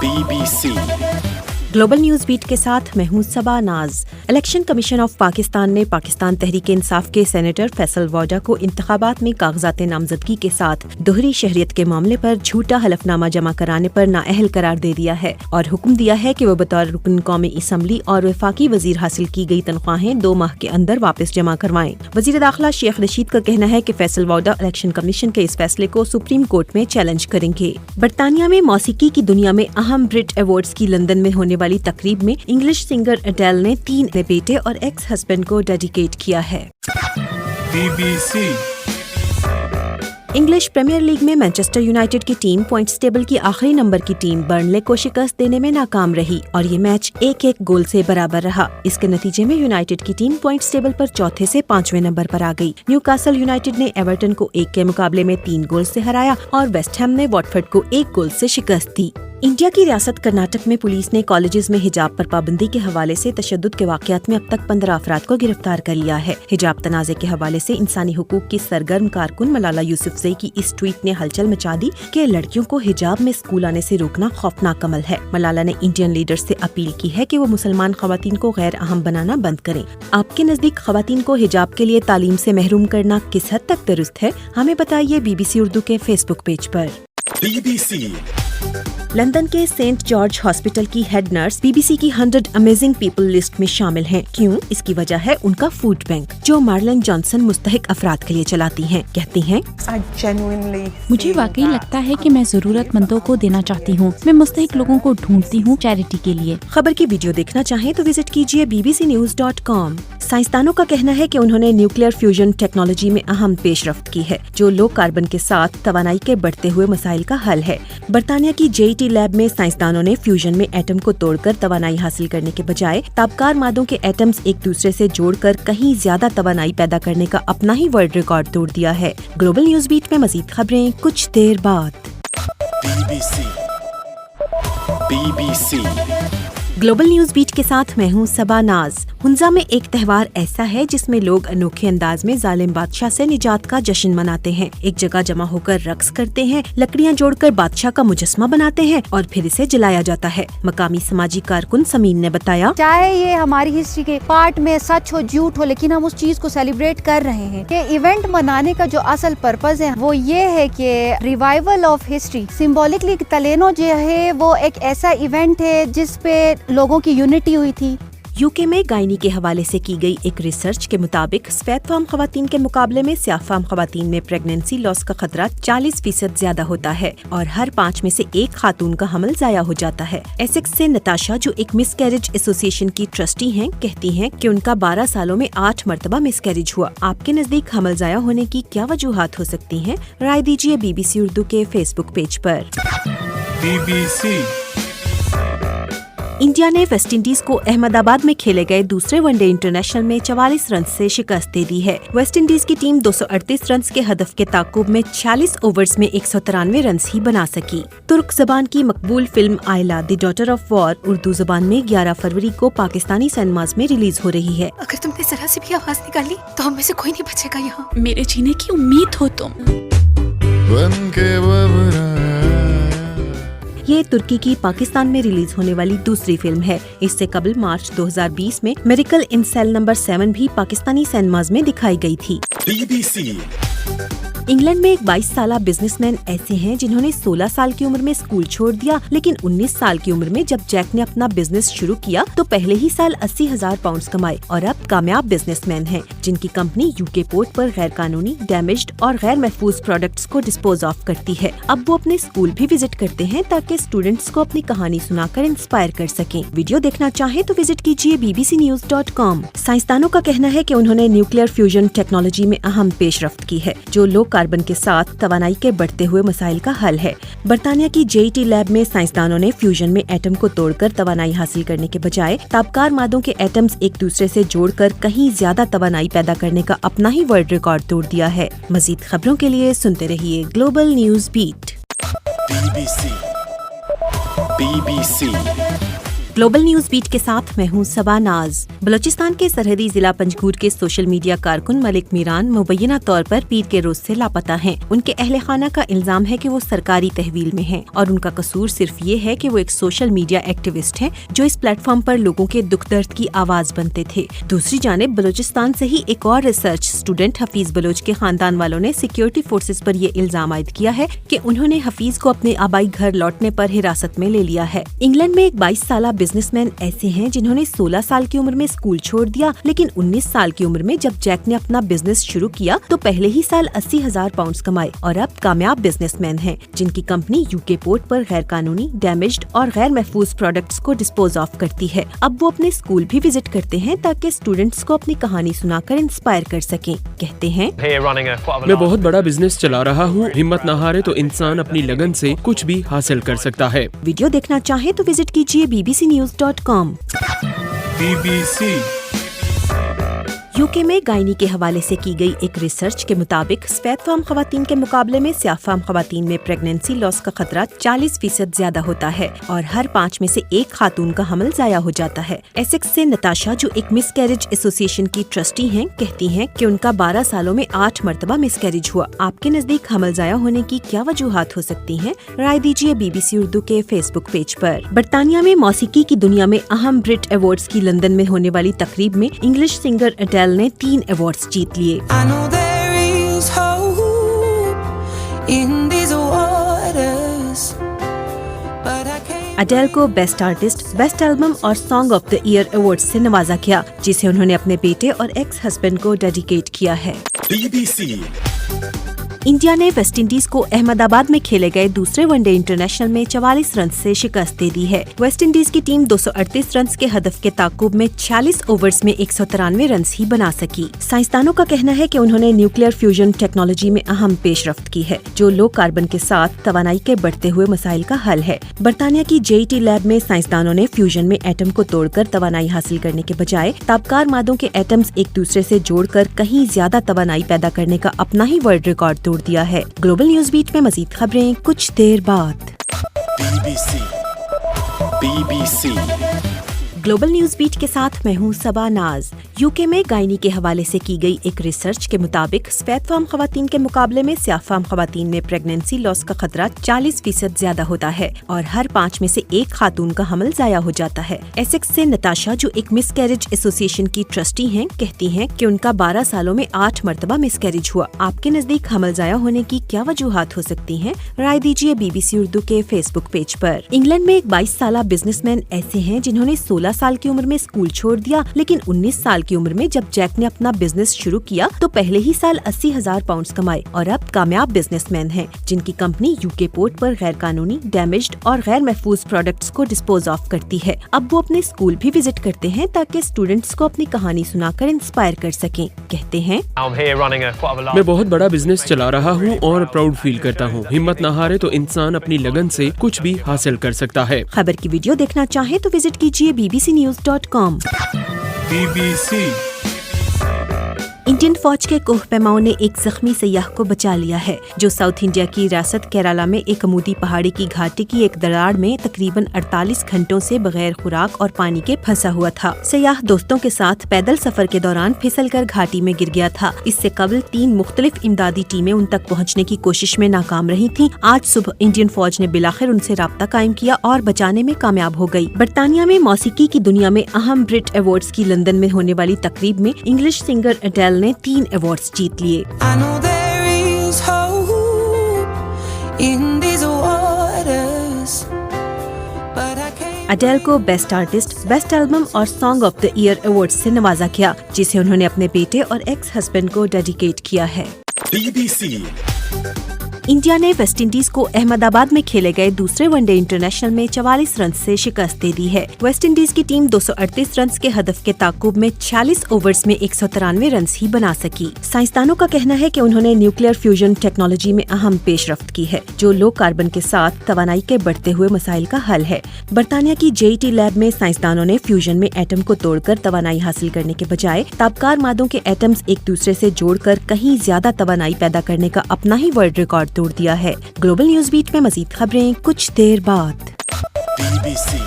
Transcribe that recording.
BBC global news beat के साथ मैं हूं सबा नाज। इलेक्शन कमीशन ऑफ पाकिस्तान ने पाकिस्तान तहरीक इंसाफ के सेनेटर फैसल वोडा को इंतखाबात में कागजात नामजदगी के साथ दोहरी शहरियत के मामले पर झूठा हलफनामा जमा कराने पर नाअहल करार दे दिया है और हुक्म दिया है कि वो बतौर रुकन कौमी असम्बली और वफाकी वजीर हासिल की गई तनख्वाहें 2 माह के अंदर वापस जमा करवाएं। वजीर दाखिला शेख रशीद का कहना है कि फैसल वोडा इलेक्शन कमीशन के इस फैसले को सुप्रीम कोर्ट में चैलेंज करेंगे। बरतानिया में मौसीकी की दुनिया में अहम ब्रिट अवार्ड्स की लंदन में होने वाली तकरीब में इंग्लिश सिंगर एडेल ने 3 बेटे और एक्स हस्बैंड को डेडिकेट किया है। BBC इंग्लिश प्रीमियर लीग में मैनचेस्टर यूनाइटेड की टीम पॉइंट्स टेबल की आखिरी नंबर की टीम बर्नले को शिकस्त देने में नाकाम रही और ये मैच 1-1 गोल से बराबर रहा। इसके नतीजे में यूनाइटेड की टीम पॉइंट्स टेबल पर चौथे से 5वें नंबर पर आ गई। न्यूकासल यूनाइटेड ने एवर्टन को 1 के मुकाबले में 3 गोल से हराया और वेस्ट हैम ने वॉटफोर्ड को 1 गोल से शिकस्त दी। इंडिया की रियासत कर्नाटक में पुलिस ने कॉलेजेस में हिजाब पर पाबंदी के हवाले से तशद्दुद के वाक़यात में अब तक 15 अफराद को गिरफ्तार कर लिया है। हिजाब तनाज़े के हवाले से इंसानी हुकूक की सरगर्म कारकुन मलाला यूसुफजई की इस ट्वीट ने हलचल मचा दी कि लड़कियों को हिजाब में स्कूल आने से रोकना खौफनाक अमल है। मलाला ने इंडियन लीडर्स से अपील की है कि वो मुसलमान खवातीन को गैर अहम बनाना बंद करें। आपके नजदीक खवातीन को हिजाब के लिए तालीम से महरूम करना किस हद तक दुरुस्त है, हमें बताइए BBC उर्दू के फेसबुक पेज पर। BBC लंदन के सेंट जॉर्ज हॉस्पिटल की हेड नर्स BBC की 100 अमेजिंग पीपल लिस्ट में शामिल हैं। क्यों? इसकी वजह है उनका फूड बैंक जो मार्लन जॉनसन मुस्तहिक अफराद के लिए चलाती हैं। कहती हैं, मुझे वाकई लगता है कि मैं जरूरतमंदों को देना चाहती हूँ। मैं मुस्तहिक लोगों को ढूंढती हूँ चैरिटी के लिए। खबर की वीडियो देखना चाहें तो विजिट कीजिए bbcnews.com। साइंसदानों का कहना है कि उन्होंने न्यूक्लियर फ्यूजन टेक्नोलॉजी में अहम पेशरफ्त की है जो लो कार्बन के साथ तवानाई के बढ़ते हुए मसाइल का हल है। बरतानिया की JET लैब में साइंसदानों ने फ्यूजन में एटम को तोड़कर तवानाई हासिल करने के बजाय ताबकार मादों के एटम्स एक दूसरे से जोड़कर कहीं ज्यादा तवानाई पैदा करने का अपना ही वर्ल्ड रिकॉर्ड तोड़ दिया है। ग्लोबल न्यूज बीट में मजीद खबरें कुछ देर बाद। BBC ग्लोबल न्यूज बीट के साथ मैं हूं सबा नाज। हुंजा में एक त्योहार ऐसा है जिसमें लोग अनोखे अंदाज में जालिम बादशाह से निजात का जश्न मनाते हैं। एक जगह जमा होकर रक्स करते हैं, लकड़ियां जोड़कर बादशाह का मुजस्मा बनाते हैं और फिर इसे जलाया जाता है। मकामी समाजी कारकुन समीन ने बताया, चाहे ये हमारी हिस्ट्री के पार्ट में सच हो झूठ हो, लेकिन हम उस चीज को सेलिब्रेट कर रहे हैं कि इवेंट मनाने का जो असल पर्पज है वो ये है कि रिवाइवल ऑफ हिस्ट्री। सिंबॉलिकली तलेनो जो है वो एक ऐसा इवेंट है जिसपे लोगों की यूनिटी हुई थी। यूके में गायनी के हवाले से की गई एक रिसर्च के मुताबिक सफेद फार्म खवातीन के मुकाबले में स्याह फार्म खवातीन में प्रेगनेंसी लॉस का खतरा 40% ज्यादा होता है और हर 5 में से 1 खातून का हमल जाया हो जाता है। एसेक्स से नताशा जो एक मिसकैरेज एसोसिएशन की ट्रस्टी हैं, कहती हैं कि उनका 12 सालों में 8 मरतबा मिसकैरेज हुआ। आपके नजदीक हमल जाया होने की क्या वजूहात हो सकती हैं? राय दीजिए BBC उर्दू के फेसबुक पेज पर। BBC इंडिया ने वेस्ट इंडीज को अहमदाबाद में खेले गए दूसरे वनडे इंटरनेशनल में 44 रन से शिकस्त दे दी है। वेस्ट इंडीज की टीम 238 रन के हदफ के ताकुब में 46 ओवर्स में 193 रन ही बना सकी। तुर्क जबान की मकबूल फिल्म आयला the daughter of war Urdu जबान में 11 फरवरी को पाकिस्तानी सिनेमाज में रिलीज हो रही है। अगर तुमने जरा सी भी आवाज निकाली तो हम में से कोई नहीं बचेगा यहाँ। मेरे जीने की उम्मीद हो तुम। ये तुर्की की पाकिस्तान में रिलीज होने वाली दूसरी फिल्म है। इससे कबल मार्च 2020 में मेरिकल इन सेल नंबर 7 भी पाकिस्तानी सिनेमाज में दिखाई गई थी। BBC इंग्लैंड में एक 22 साला बिजनेसमैन ऐसे हैं जिन्होंने 16 साल की उम्र में स्कूल छोड़ दिया, लेकिन 19 साल की उम्र में जब जैक ने अपना बिजनेस शुरू किया तो पहले ही साल 80,000 पाउंड कमाए और अब कामयाब बिजनेसमैन हैं, जिनकी कंपनी यूके पोर्ट पर गैर कानूनी, डैमेज्ड और गैर महफूज प्रोडक्ट्स को डिस्पोज ऑफ करती है। अब वो अपने स्कूल भी विजिट करते हैं ताकि स्टूडेंट्स को अपनी कहानी सुनाकर इंस्पायर कर सकें। वीडियो देखना चाहें तो विजिट कीजिए bbcnews.com। साइंसदानों का कहना है कि उन्होंने न्यूक्लियर फ्यूजन टेक्नोलॉजी में अहम पेशरफ्त की है जो लो कार्बन के साथ तवानाई के बढ़ते हुए मसाइल का हल है। बरतानिया की JET लैब में साइंसदानों ने फ्यूजन में एटम को तोड़कर तवानाई हासिल करने के बजाय ताबकार मादों के एटम्स एक दूसरे से जोड़कर कहीं ज्यादा तवानाई पैदा करने का अपना ही वर्ल्ड रिकॉर्ड तोड़ दिया है। मजीद खबरों के लिए सुनते रहिए global news beat. BBC global news beat के साथ मैं हूं सबा नाज। बलूचिस्तान के सरहदी जिला पंजगूर के सोशल मीडिया कारकुन मलिक मीरान मुबैना तौर पर पीर के रोज से लापता हैं। उनके अहले खाना का इल्जाम है कि वो सरकारी तहवील में हैं और उनका कसूर सिर्फ ये है कि वो एक सोशल मीडिया एक्टिविस्ट हैं जो इस प्लेटफॉर्म पर लोगों के दुख दर्द की आवाज बनते थे। दूसरी जानिब बलूचिस्तान से ही एक और रिसर्च स्टूडेंट हफीज बलोच के खानदान वालों ने सिक्योरिटी फोर्सेज पर ये इल्जाम आयद किया है कि उन्होंने हफीज को अपने आबाई घर लौटने पर हिरासत में ले लिया है। इंग्लैंड में एक 22 साल बिजनेसमैन ऐसे हैं जिन्होंने 16 साल की उम्र में स्कूल छोड़ दिया, लेकिन 19 साल की उम्र में जब जैक ने अपना बिजनेस शुरू किया तो पहले ही साल 80,000 पाउंड कमाए और अब कामयाब बिजनेसमैन हैं, जिनकी कंपनी यूके पोर्ट पर गैर कानूनी, डैमेज्ड और गैर महफूज प्रोडक्ट्स को डिस्पोज ऑफ करती है। अब वो अपने स्कूल भी विजिट करते हैं ताकि स्टूडेंट्स को अपनी कहानी सुनाकर इंस्पायर कर सकें। कहते हैं, मैं बहुत बड़ा बिजनेस चला रहा हूँ, हिम्मत न हारे तो इंसान अपनी लगन से कुछ भी हासिल कर सकता है। वीडियो देखना चाहे तो विजिट कीजिए bbcnews.com। BBC यूके में गायनी के हवाले से की गई एक रिसर्च के मुताबिक सफेद फार्म खवातीन के मुकाबले में स्याह फार्म खवातीन में प्रेगनेंसी लॉस का खतरा 40% ज्यादा होता है और हर 5 में से एक खातून का हमल जाया हो जाता है। एसेक्स से नताशा, जो एक मिसकैरेज एसोसिएशन की ट्रस्टी हैं, कहती हैं कि उनका 12 सालों में 8 मरतबा मिसकैरेज हुआ। आपके नजदीक हमल जाया होने की क्या वजूहात हो सकती हैं? राय दीजिए BBC उर्दू के फेसबुक पेज पर। बरतानिया में मौसीकी की दुनिया में अहम ब्रिट अवार्ड्स की लंदन में होने वाली तकरीब में इंग्लिश सिंगर अडेल ने 3 अवार्ड्स जीत लिए। अडेल को बेस्ट आर्टिस्ट, बेस्ट एल्बम और song of the year award से नवाजा गया, जिसे उन्होंने अपने बेटे और एक्स हस्बैंड को डेडिकेट किया है। BBC इंडिया ने वेस्ट इंडीज को अहमदाबाद में खेले गए दूसरे वनडे इंटरनेशनल में 44 रन से शिकस्त दे दी है। वेस्ट इंडीज की टीम 238 रन के हदफ के ताकुब में 46 ओवर्स में 193 रन ही बना सकी। साइंसदानों का कहना है कि उन्होंने न्यूक्लियर फ्यूजन टेक्नोलॉजी में अहम पेशरफ्त की है, जो लो कार्बन के साथ तवानाई के बढ़ते हुए मसाइल का हल है। बरतानिया की JET लैब में साइंसदानों ने फ्यूजन में एटम को तोड़कर तवानाई हासिल करने के बजाय ताबकार मादों के एटम्स एक दूसरे से जोड़कर कहीं ज्यादा तवानाई पैदा करने का अपना ही वर्ल्ड रिकॉर्ड तोड़ दिया है। ग्लोबल न्यूज बीट में मजीद खबरें कुछ देर बाद। BBC ग्लोबल न्यूज बीट के साथ मैं हूं सबा नाज। यूके में गायनी के हवाले से की गई एक रिसर्च के मुताबिक सफेद फार्म खवातीन के मुकाबले में स्याह फार्म खवातीन में प्रेगनेंसी लॉस का खतरा 40% ज्यादा होता है और हर 5 में से एक खातून का हमल जाया हो जाता है। एसेक्स से नताशा, जो एक मिसकैरेज एसोसिएशन की ट्रस्टी हैं, कहती हैं कि उनका 12 सालों में 8 मरतबा मिसकैरेज हुआ। आपके नजदीक हमल जाया होने की क्या वजूहात हो सकती हैं? राय दीजिए BBC उर्दू के फेसबुक पेज पर। इंग्लैंड में एक 22 साल बिजनेसमैन ऐसे हैं जिन्होंने 16 साल की उम्र में स्कूल छोड़ दिया, लेकिन 19 साल की उम्र में जब जैक ने अपना बिजनेस शुरू किया तो पहले ही साल 80,000 पाउंड कमाए और अब कामयाब बिजनेसमैन हैं, जिनकी कंपनी यूके पोर्ट पर गैर कानूनी, डैमेज्ड और गैर महफूज प्रोडक्ट्स को डिस्पोज ऑफ करती है। अब वो अपने स्कूल भी विजिट करते हैं ताकि स्टूडेंट्स को अपनी कहानी सुनाकर इंस्पायर कर सकें। कहते हैं, मैं बहुत बड़ा बिजनेस चला रहा हूँ और प्राउड फील करता हूँ। हिम्मत न हारे तो इंसान अपनी लगन से कुछ भी हासिल कर सकता है। खबर की वीडियो देखना चाहे तो विजिट कीजिए bbcnews.com। BBC इंडियन फौज के कोह पैमाओं ने एक जख्मी सयाह को बचा लिया है, जो साउथ इंडिया की रियासत केरला में एक अमूदी पहाड़ी की घाटी की एक दरार में तकरीबन 48 घंटों से बगैर खुराक और पानी के फंसा हुआ था। सयाह दोस्तों के साथ पैदल सफर के दौरान फिसलकर घाटी में गिर गया था। इससे कबल 3 मुख्तलिफ इमदादी टीमें उन तक पहुँचने की कोशिश में नाकाम रही थीं। आज सुबह इंडियन फौज ने बिलाखिर उनसे राब्ता कायम किया और बचाने में कामयाब हो गई। बरतानिया में मौसीकी की दुनिया में अहम ब्रिट अवार्ड्स की लंदन में होने वाली तकरीब में इंग्लिश सिंगर अडेल ने 3 अवार्ड्स जीत लिए। अडेल को बेस्ट आर्टिस्ट, बेस्ट एल्बम और song of the year award से नवाजा गया, जिसे उन्होंने अपने बेटे और एक्स हस्बैंड को डेडिकेट किया है। BBC इंडिया ने वेस्ट इंडीज को अहमदाबाद में खेले गए दूसरे वनडे इंटरनेशनल में 44 रन से शिकस्त दे दी है। वेस्ट इंडीज की टीम 238 रन के हदफ के ताकुब में 46 ओवर्स में 193 रन ही बना सकी। साइंसदानों का कहना है कि उन्होंने न्यूक्लियर फ्यूजन टेक्नोलॉजी में अहम पेशरफ्त की है, जो लो कार्बन के साथ तवानाई के बढ़ते हुए मसाइल का हल है। बरतानिया की JET लैब में साइंसदानों ने फ्यूजन में एटम को तोड़कर तवानाई हासिल करने के बजाय ताबकार मादों के एटम्स एक दूसरे से जोड़कर कहीं ज्यादा तवानाई पैदा करने का अपना ही वर्ल्ड रिकॉर्ड तोड़ दिया है। ग्लोबल न्यूज बीट में मजीद खबरें कुछ देर बाद। BBC